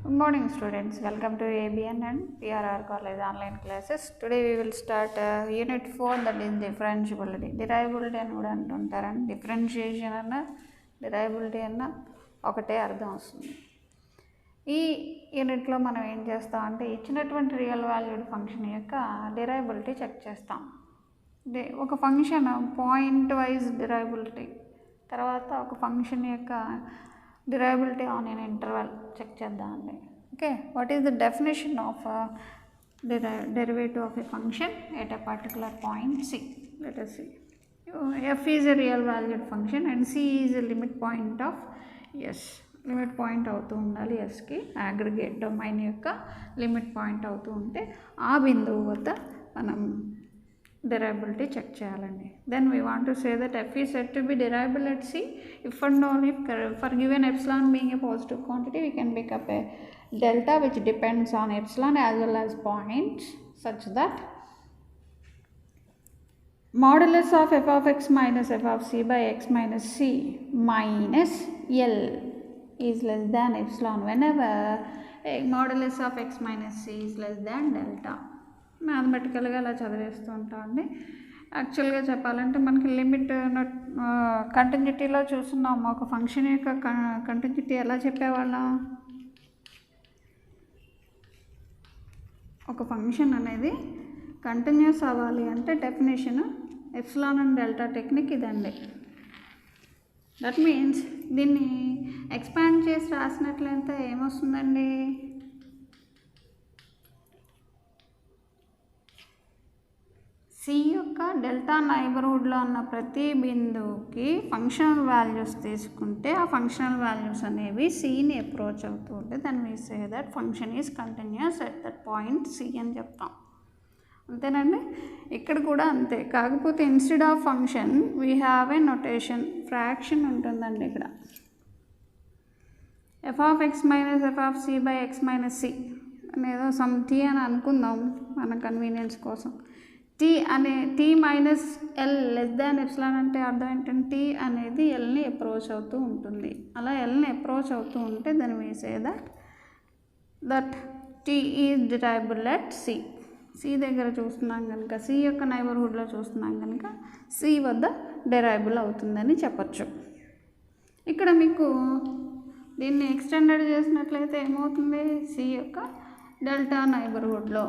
Good morning students, welcome to ABN and PRR College online classes. Today we will start unit 4, that is differentiability. Derivability అని కూడా అంటుంటారని, differentiation అన్న డెరైవబిలిటీ అన్న ఒకటే అర్థం వస్తుంది. ఈ యూనిట్లో మనం ఏం చేస్తామంటే ఇచ్చినటువంటి రియల్ వాల్యూడ్ ఫంక్షన్ యొక్క డెరైవబిలిటీ చెక్ చేస్తాం. ఒక ఫంక్షన్ పాయింట్ వైజ్ డెరైవబిలిటీ, తర్వాత ఒక ఫంక్షన్ యొక్క derivability on an interval check చేద్దామండి. Okay, what is the definition of derivative of a function at a particular point C? Let us see. F is a real valued function and C is a limit point of S. Limit point అవుతూ ఉండాలి ఎస్కి, aggregate domain యొక్క limit point అవుతూ ఉంటే ఆ బిందువు వద్ద మనం derivability check చేయాలండి. Then we want to say that f is said to be derivable at C if and only if for given epsilon being a positive quantity we can pick up a delta which depends on epsilon as well as points such that modulus of f of x minus f of c by x minus c minus L is less than epsilon whenever modulus of x minus c is less than delta. మ్యాథమెటికల్గా అలా చదివేస్తూ ఉంటామండి. యాక్చువల్గా చెప్పాలంటే మనకి limit కంటిన్యూటీలో చూస్తున్నాము. ఒక function యొక్క continuity ఎలా చెప్పేవాళ్ళం, ఒక ఫంక్షన్ అనేది కంటిన్యూస్ అవ్వాలి అంటే definition epsilon and delta technique ఇదండి. దట్ మీన్స్ దీన్ని ఎక్స్పాండ్ చేసి రాసినట్లయితే ఏమొస్తుందండి, సి యొక్క డెల్టా నైబర్హుడ్లో ఉన్న ప్రతి బిందువుకి ఫంక్షనల్ వాల్యూస్ తీసుకుంటే ఆ ఫంక్షనల్ వాల్యూస్ అనేవి సిని అప్రోచ్ అవుతూ ఉంటే దాన్ని we say that function is continuous at that point C అని చెప్తాం. అంతేనండి, ఇక్కడ కూడా అంతే. కాకపోతే instead of function we have a notation, fraction ఉంటుందండి. ఇక్కడ F of X minus F of C by X minus C అనేదో సమ్ టీ అని అనుకుందాం మన కన్వీనియన్స్ కోసం. T minus L less than epsilon అంటే అర్థం ఏంటంటే టీ అనేది ఎల్ని అప్రోచ్ అవుతూ ఉంటుంది. అలా ఎల్ని అప్రోచ్ అవుతూ ఉంటే దాన్ని we say that T is derivable at C. C దగ్గర చూస్తున్నాం కనుక, సి యొక్క నైబర్హుడ్లో చూస్తున్నాం కనుక సి వద్ద డెరైవబుల్ అవుతుందని చెప్పచ్చు. ఇక్కడ మీకు దీన్ని ఎక్స్టెండెడ్ చేసినట్లయితే ఏమవుతుంది, సి యొక్క డెల్టా నైబర్హుడ్లో,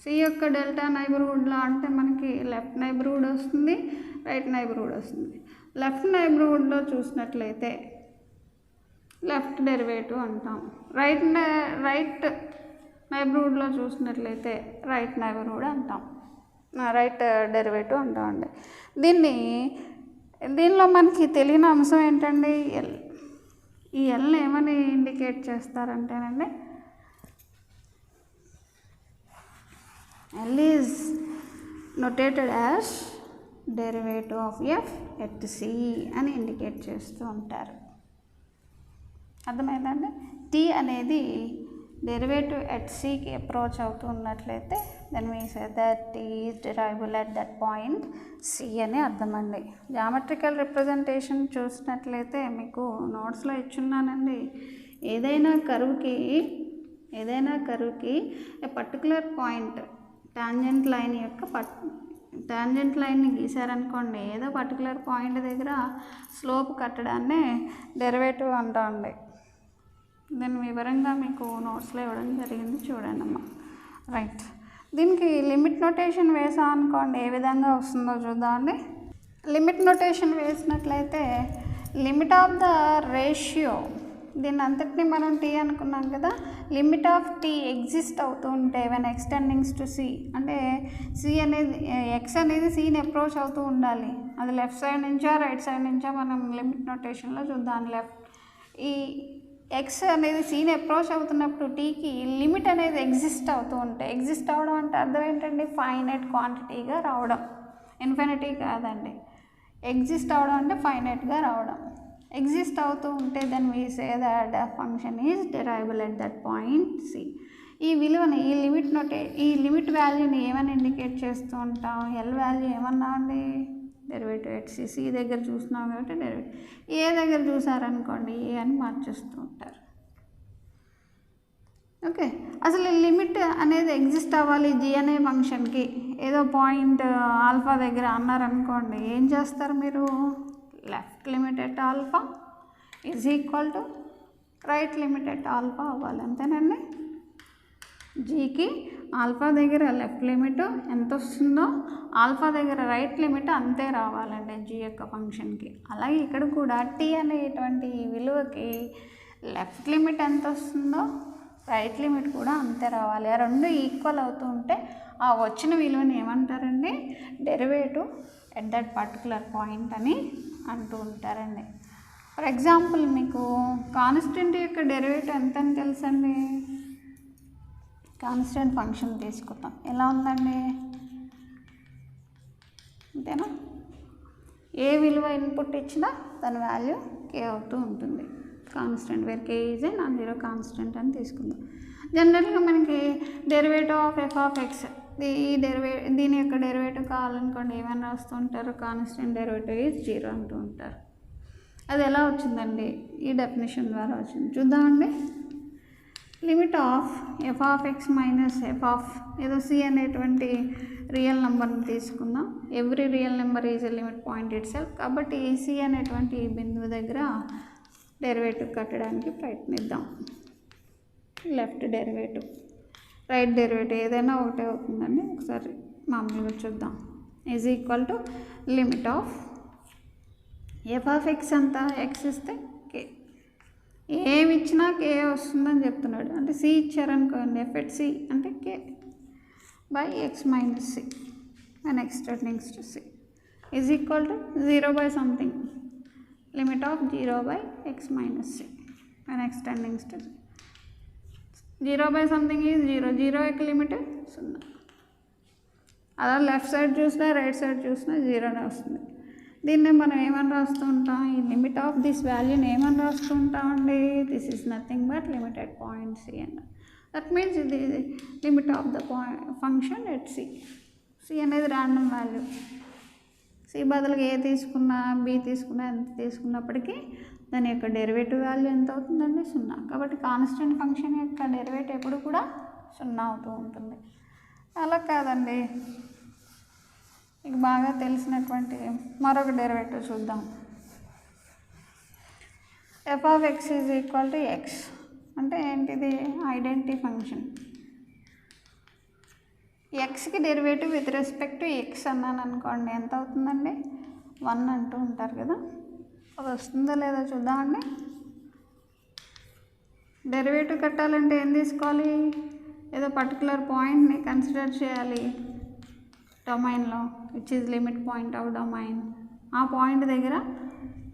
సి యొక్క డెల్టా నైబర్హుడ్లో అంటే మనకి లెఫ్ట్ నైబర్హుడ్ వస్తుంది, రైట్ నైబర్హుడ్ వస్తుంది. లెఫ్ట్ నైబర్హుడ్లో చూసినట్లయితే లెఫ్ట్ డెరివేటివ్ అంటాం, రైట్ నైబర్హుడ్లో చూసినట్లయితే రైట్ నైబర్హుడ్ అంటాం, రైట్ డెరివేటివ్ అంటామండి. దీనిలో మనకి తెలియని అంశం ఏంటండి, ఎల్. ఈ ఎల్ని ఏమని indicate చేస్తారంటేనండి, L is notated as derivative of f at c అని ఇండికేట్ చేస్తూ ఉంటారు. అర్థమైందండి. టీ అనేది డెరివేటివ్ ఎట్ సికి అప్రోచ్ అవుతూ ఉన్నట్లయితే then we say that T is derivable at that point C అని అర్థమండి. జామెట్రికల్ రిప్రజెంటేషన్ చూసినట్లయితే మీకు నోట్స్లో ఇచ్చున్నానండి. ఏదైనా కరువుకి ఏ పర్టికులర్ పాయింట్ టాంజెంట్ లైన్ని గీసారనుకోండి, ఏదో పర్టికులర్ పాయింట్ దగ్గర స్లోప్ కట్టడాన్ని డెరివేటివ్ అంటామండి. దీన్ని వివరంగా మీకు నోట్స్లో ఇవ్వడం జరిగింది, చూడండి అమ్మా. రైట్, దీనికి లిమిట్ నొటేషన్ వేసాం అనుకోండి, ఏ విధంగా వస్తుందో చూద్దామండి. లిమిట్ నొటేషన్ వేసినట్లయితే లిమిట్ ఆఫ్ ద రేషియో, దీన్ని అంతటినీ మనం టీ అనుకున్నాం కదా, లిమిట్ ఆఫ్ టీ ఎగ్జిస్ట్ అవుతూ ఉంటే వెన్ ఎక్స్టెండింగ్స్ టు సి, అంటే సి అనేది ఎక్స్ అనేది సిని అప్రోచ్ అవుతూ ఉండాలి. అది లెఫ్ట్ సైడ్ నుంచా రైట్ సైడ్ నుంచా మనం లిమిట్ నొటేషన్లో చూద్దాం. ఈ ఎక్స్ అనేది సిని అప్రోచ్ అవుతున్నప్పుడు టీకి లిమిట్ అనేది ఎగ్జిస్ట్ అవుతూ ఉంటే, ఎగ్జిస్ట్ అవడం అంటే అర్థం ఏంటండి, ఫైనైట్ క్వాంటిటీగా రావడం, ఇన్ఫినిటీ కాదండి. ఎగ్జిస్ట్ అవడం అంటే ఫైనైట్గా రావడం. ఎగ్జిస్ట్ అవుతూ ఉంటే then we say that function is derivable at that point C. ఈ విలువని ఈ లిమిట్ వాల్యూని ఏమని ఇండికేట్ చేస్తూ ఉంటాం, ఎల్ వాల్యూ ఏమన్నా అండి, డెరివేటివ్ ఎట్ సి. సి దగ్గర చూస్తున్నాం కాబట్టి డెరివేటివ్, ఏ దగ్గర చూసారనుకోండి ఏ అని మార్చేస్తూ ఉంటారు. ఓకే, అసలు లిమిట్ అనేది ఎగ్జిస్ట్ అవ్వాలి జీ అనే ఫంక్షన్కి ఏదో పాయింట్ ఆల్ఫా దగ్గర అన్నారనుకోండి, ఏం చేస్తారు మీరు? Left limit at alpha is equal to right limit at alpha అవ్వాలి, అంతేనండి. జీకి ఆల్ఫా దగ్గర లెఫ్ట్ లిమిట్ ఎంత వస్తుందో ఆల్ఫా దగ్గర రైట్ లిమిట్ అంతే రావాలండి జీ యొక్క ఫంక్షన్కి. అలాగే ఇక్కడ కూడా టీ అనేటువంటి విలువకి లెఫ్ట్ లిమిట్ ఎంత వస్తుందో రైట్ లిమిట్ కూడా అంతే రావాలి. ఆ రెండు ఈక్వల్ అవుతూ ఉంటే ఆ వచ్చిన విలువని ఏమంటారండి? Derivative at that particular point అని అంటూ ఉంటారండి. ఫర్ ఎగ్జాంపుల్ మీకు కాన్స్టెంట్ యొక్క డెరివేటివ్ ఎంత అని తెలుసండి? కాన్స్టెంట్ ఫంక్షన్ తీసుకుంటాం, ఎలా ఉందండి? అంతేనా? ఏ విలువ ఇన్పుట్ ఇచ్చినా దాని వాల్యూ కే అవుతూ ఉంటుంది. Constant where K is a non zero constant అని తీసుకుందాం. జనరల్గా మనకి derivative of F of X, దీని యొక్క డెరివేటివ్ కావాలనుకోండి ఏమైనా రాస్తూ ఉంటారు? కాన్స్టెంట్ డెరివేటివ్ ఈజ్ జీరో అంటూ ఉంటారు. అది ఎలా వచ్చిందండి? ఈ డెఫినేషన్ ద్వారా వచ్చింది, చూద్దామండి. Limit of F of X minus F of ఏదో సి అనేటువంటి రియల్ నెంబర్ని తీసుకుందాం. Every real number is a limit point it self. కాబట్టి సి అనేటువంటి బిందువు దగ్గర డెరివేటివ్ కట్టడానికి ప్రయత్నిద్దాం. లెఫ్ట్ డెరివేటివ్, రైట్ డెరివేటివ్ ఏదైనా ఒకటే అవుతుందండి. ఒకసారి మామూలుగా చూద్దాం. Is equal to limit of F of X అంతా ఎక్స్ ఇస్తే కే, ఏమి ఇచ్చినా కే వస్తుందని చెప్తున్నాడు. అంటే సి ఇచ్చారనుకోండి, ఎఫ్ ఎట్ సి అంటే k by X minus c and x tending to c is equal to 0 by something, limit of 0 by x minus c and extendings to 0 by something is 0. 0 యొక్క limit 0. అలా left side చూసినా right side చూసినా 0నే వస్తుంది. దీన్ని మనం ఏమని రాస్తూ ఉంటాం? ఈ లిమిట్ ఆఫ్ దిస్ వాల్యూని ఏమని రాస్తూ ఉంటామండి? This is nothing but limit at point c and that means ఇది limit of the function at c. C అనేది ర్యాండమ్ వాల్యూ. సి బదులుగా ఏ తీసుకున్నా బి తీసుకున్నా ఎంత తీసుకున్నప్పటికీ దాని యొక్క డెరివేటివ్ వాల్యూ ఎంత అవుతుందండి? 0. కాబట్టి కాన్స్టెంట్ ఫంక్షన్ యొక్క డెరివేటివ్ ఎప్పుడు కూడా 0 అవుతూ ఉంటుంది. అలా కాదండి, మీకు బాగా తెలిసినటువంటి మరొక డెరివేటివ్ చూద్దాం. F of x is equal to x అంటే ఏంటిది? Identity function. ఎక్స్కి derivative with respect to x అన్నాను అనుకోండి, ఎంత అవుతుందండి? 1 అంటూ ఉంటారు కదా. అది వస్తుందో లేదో చూద్దామండి. డెరివేటివ్ కట్టాలంటే ఏం తీసుకోవాలి? ఏదో పర్టికులర్ పాయింట్ని కన్సిడర్ చేయాలి డొమైన్లో, which is limit point of domain. ఆ పాయింట్ దగ్గర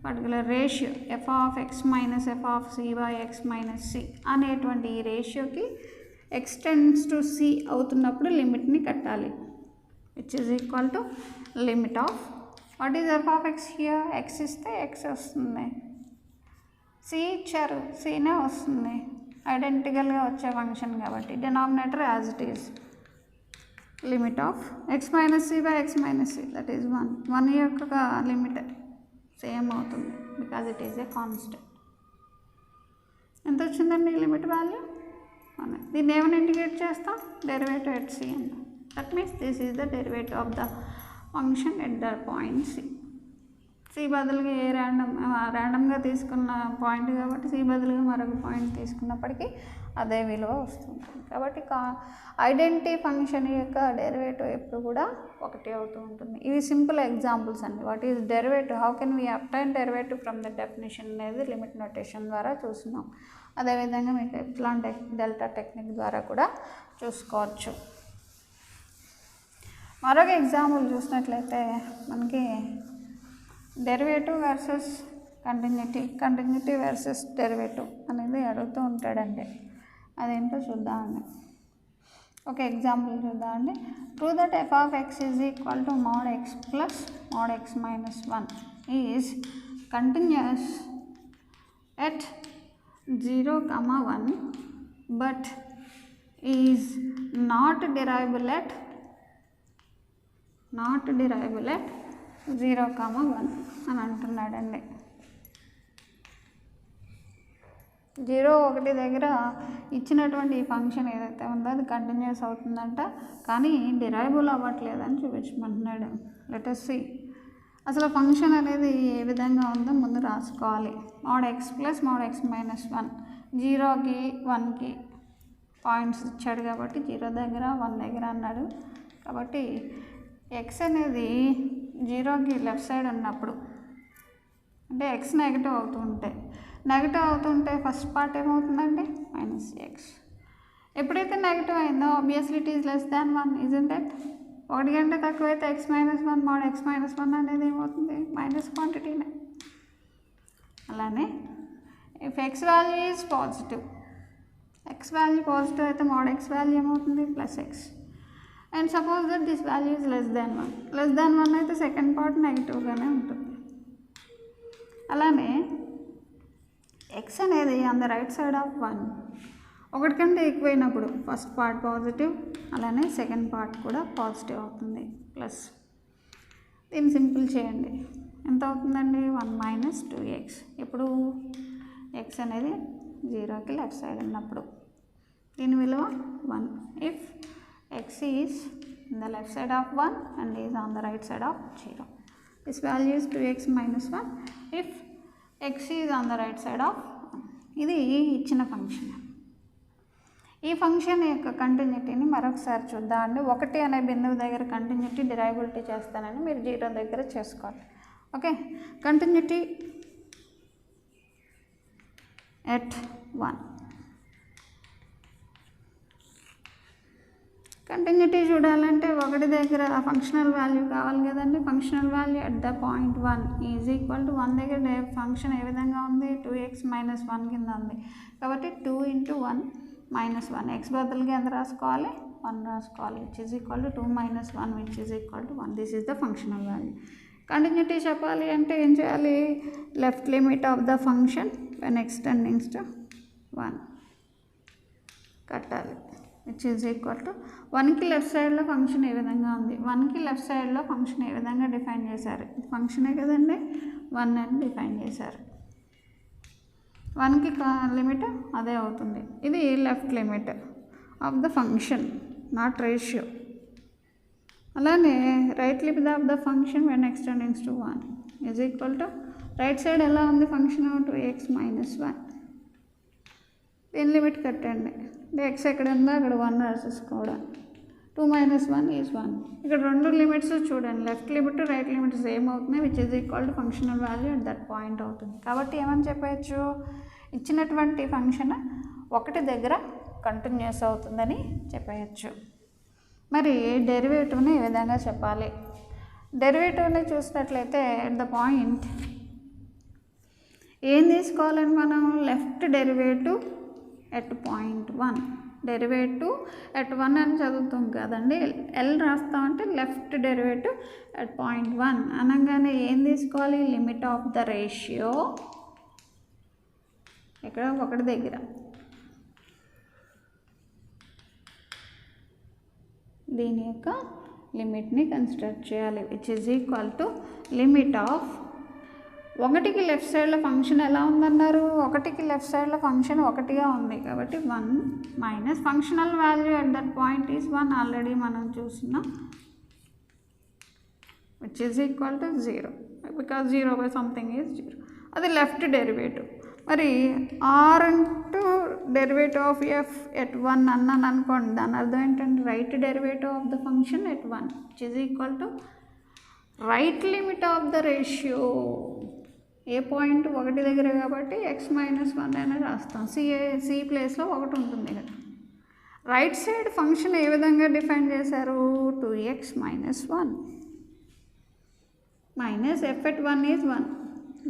particular ratio F of X minus F of C by X minus C అనేటువంటి ఈ రేషియోకి ఎక్స్టెండ్స్ టు సి అవుతున్నప్పుడు లిమిట్ని కట్టాలి, which is equal to limit of what is F of X here? X ఇస్తే X వస్తుంది, C ఇచ్చారు సినే వస్తుంది, ఐడెంటికల్గా వచ్చే ఫంక్షన్ కాబట్టి denominator as it is. Limit of X minus C by X minus C that is 1. 1 యొక్క limit same అవుతుంది because it is a constant. ఎంత వచ్చిందండి లిమిట్ వాల్యూ? 1. దీన్ని ఏమైనా ఇండికేట్ చేస్తాం? డెరివేటివ్ ఎట్ సి అంట. That means this is the derivative of the function at the point C. C బదులుగా ఏ ర్యాండమ్గా తీసుకున్న పాయింట్ కాబట్టి సి బదులుగా మరొక పాయింట్ తీసుకున్నప్పటికీ అదే విలువ వస్తుంది. కాబట్టి ఐడెంటిటీ ఫంక్షన్ యొక్క డెరివేటివ్ ఎప్పుడు కూడా 1 అవుతూ ఉంటుంది. ఇవి సింపుల్ ఎగ్జాంపుల్స్ అండి. What is derivative, how can we obtain derivative from the definition అనేది లిమిట్ నోటేషన్ ద్వారా చూస్తున్నాం. అదేవిధంగా మీకు ఎప్సిలాన్ డెల్టా టెక్నిక్ ద్వారా కూడా చూసుకోవచ్చు. మరొక ఎగ్జాంపుల్ చూసినట్లయితే మనకి derivative versus continuity versus derivative అనేది అడుగుతూ ఉంటాడండి. అదేంటో చూద్దామండి. ఒక ఎగ్జాంపుల్ చూద్దామండి. Prove that F of x is equal to mode X plus mode X minus 1 is continuous at 0, 1 but is not derivable at 0, 1 అని అంటున్నాడండి. 0, 1 దగ్గర ఇచ్చినటువంటి ఈ ఫంక్షన్ ఏదైతే ఉందో అది కంటిన్యూస్ అవుతుందంట, కానీ డిరైబుల్ అవ్వట్లేదని చూపించమంటున్నాడు. Let us see. అసలు ఫంక్షన్ అనేది ఏ విధంగా ఉందో ముందు రాసుకోవాలి. mod x plus mod x minus 1, 0కి 1కి పాయింట్స్ ఇచ్చాడు కాబట్టి 0 దగ్గర 1 దగ్గర అన్నాడు. కాబట్టి ఎక్స్ అనేది 0కి లెఫ్ట్ సైడ్ ఉన్నప్పుడు అంటే ఎక్స్ నెగిటివ్ అవుతుంటే ఫస్ట్ పార్ట్ ఏమవుతుందండి -x. ఎప్పుడైతే నెగిటివ్ అయిందో obviously it is less than 1, isn't it? 1 కంటే తక్కువైతే x minus 1 mod x minus 1 అనేది ఏమవుతుంది? మైనస్ క్వాంటిటీనే. అలానే if x value is positive, x value positive అయితే mod x వాల్యూ ఏమవుతుంది? Plus x. And suppose that this value is less than 1 అయితే second part నెగిటివ్గానే ఉంటుంది. అలానే x అనేది on the right side of 1, 1 కంటే ఎక్కువైనప్పుడు ఫస్ట్ పార్ట్ పాజిటివ్, అలానే second part కూడా పాజిటివ్ అవుతుంది ప్లస్. దీన్ని సింపుల్ చేయండి, ఎంత అవుతుందండి? 1 మైనస్ 2x. ఇప్పుడు x అనేది 0కి లెఫ్ట్ సైడ్ ఉన్నప్పుడు దీని విలువ 1. If x is in the left side of 1 and is on the right side of 0, this value is 2x minus 1 if x is on the right side of 1. ఇది ఇచ్చిన function. ఈ function యొక్క కంటిన్యూటీని మరొకసారి చూద్దాం అండి. 1 అనే బిందువు దగ్గర కంటిన్యూటీ డిరైబిలిటీ చేస్తానని మీరు 0 దగ్గర చేసుకోవాలి. Okay, continuity at 1. కంటిన్యూటీ చూడాలంటే 1 దగ్గర ఫంక్షనల్ వాల్యూ కావాలి కదండి. Functional value at the point 1 is equal to 1 దగ్గర ఫంక్షన్ ఏ విధంగా ఉంది? 2x మైనస్ 1 కింద ఉంది. కాబట్టి 2 × 1 మైనస్ 1, ఎక్స్ బదులుగా ఎంత రాసుకోవాలి? 1 రాసుకోవాలి, which is equal to 2 minus 1 which is equal to 1. This is the functional value. Continuity చెప్పాలి అంటే ఏం చేయాలి? Left limit of the function when x tending to 1 కట్టాలి, విచ్ ఈజ్ ఈక్వల్ టు 1కి లెఫ్ట్ సైడ్లో ఫంక్షన్ ఏ విధంగా ఉంది? 1కి లెఫ్ట్ సైడ్లో ఫంక్షన్ ఏ విధంగా డిఫైన్ చేశారు? ఫంక్షనే కదండి, 1 అని డిఫైన్ చేశారు. 1కి లిమిట్ అదే అవుతుంది. ఇది left limit of the function, not ratio. అలానే right limit of the function when x tending to 1 is equal to right side ఎలా ఉంది ఫంక్షన్? 2x minus 1. దీని లిమిట్ కట్టండి. x ఎక్కడ ఉందో అక్కడ 1 రాసేసుకోవడం. 2 మైనస్ 1 ఈజ్ 1. ఇక్కడ 2 లిమిట్స్ చూడండి, left limit right limit same అవుతుంది, which is equal to functional value at that point అవుతుంది. కాబట్టి ఏమని చెప్పచ్చు? ఇచ్చినటువంటి ఫంక్షన్ 1 దగ్గర కంటిన్యూస్ అవుతుందని చెప్పవచ్చు. మరి డెరివేటివ్ని ఏ విధంగా చెప్పాలి? డెరివేటివ్ని చూసినట్లయితే అట్ ద పాయింట్ ఏం తీసుకోవాలని మనం? Left derivative at point 1. Derivative at 1 అని చదువుతాం కదండి, ఎల్ రాస్తామంటే లెఫ్ట్ డెరివేటివ్ ఎట్ పాయింట్ 1 అనగానే ఏం తీసుకోవాలి? లిమిట్ ఆఫ్ ద రేషియో ఇక్కడ 1 దగ్గర, దీని యొక్క లిమిట్ని కన్సిడర్ చేయాలి, which is equal to limit of 1కి లెఫ్ట్ సైడ్లో ఫంక్షన్ ఎలా ఉందన్నారు? 1కి లెఫ్ట్ సైడ్లో ఫంక్షన్ 1గా ఉంది కాబట్టి 1 minus functional value at that point is 1, already మనం చూస్తున్నాం, which is equal to 0 because 0 by something is 0. అది లెఫ్ట్ డెరివేటివ్. మరి or into derivative of F at 1 అన్నాను అనుకోండి, దాని అర్థం ఏంటంటే right derivative of the function at 1 which is equal to right limit of the ratio. ఏ point? 1 దగ్గర కాబట్టి x మైనస్ 1 అయినా రాస్తాం. సి ప్లేస్లో 1 ఉంటుంది కదా. రైట్ సైడ్ ఫంక్షన్ ఏ విధంగా డిఫైన్ చేశారు? 2x minus 1 minus f at 1 is 1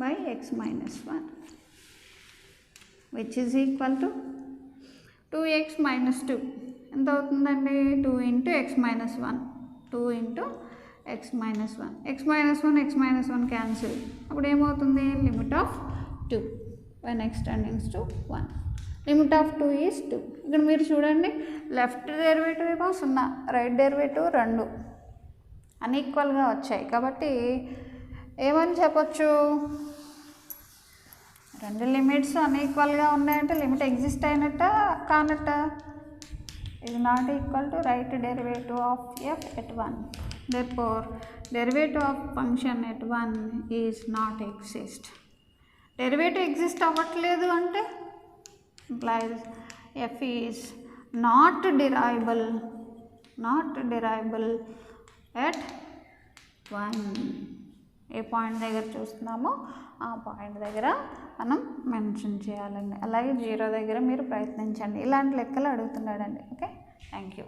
by x minus 1 which is equal to 2x minus 2 ఎంత అవుతుందండి? 2 into x minus 1, 2 into x minus 1, x minus 1 cancel. అప్పుడు ఏమవుతుంది? Limit of 2 when x tending to 1. Limit of 2 is 2. ఇక్కడ మీరు చూడండి, left derivative ఏమో 0, right derivative 2 అన్ఈక్వల్గా వచ్చాయి. కాబట్టి ఏమని చెప్పచ్చు? రెండు లిమిట్స్ అన్ఈక్వల్గా ఉన్నాయంటే లిమిట్ ఎగ్జిస్ట్ అయినట్ట కానట్ట? is not equal to right derivative of f at 1. Therefore, derivative of function at 1 is not exist. Derivative exist అవ్వట్లేదు అంటే implies f is not derivable at 1. A point దగ్గర చూస్తున్నామో ఆ పాయింట్ దగ్గర మనం మెన్షన్ చేయాలండి. అలాగే 0 దగ్గర మీరు ప్రయత్నించండి. ఇలాంటి లెక్కలు అడుగుతున్నాడండి. Okay, thank you.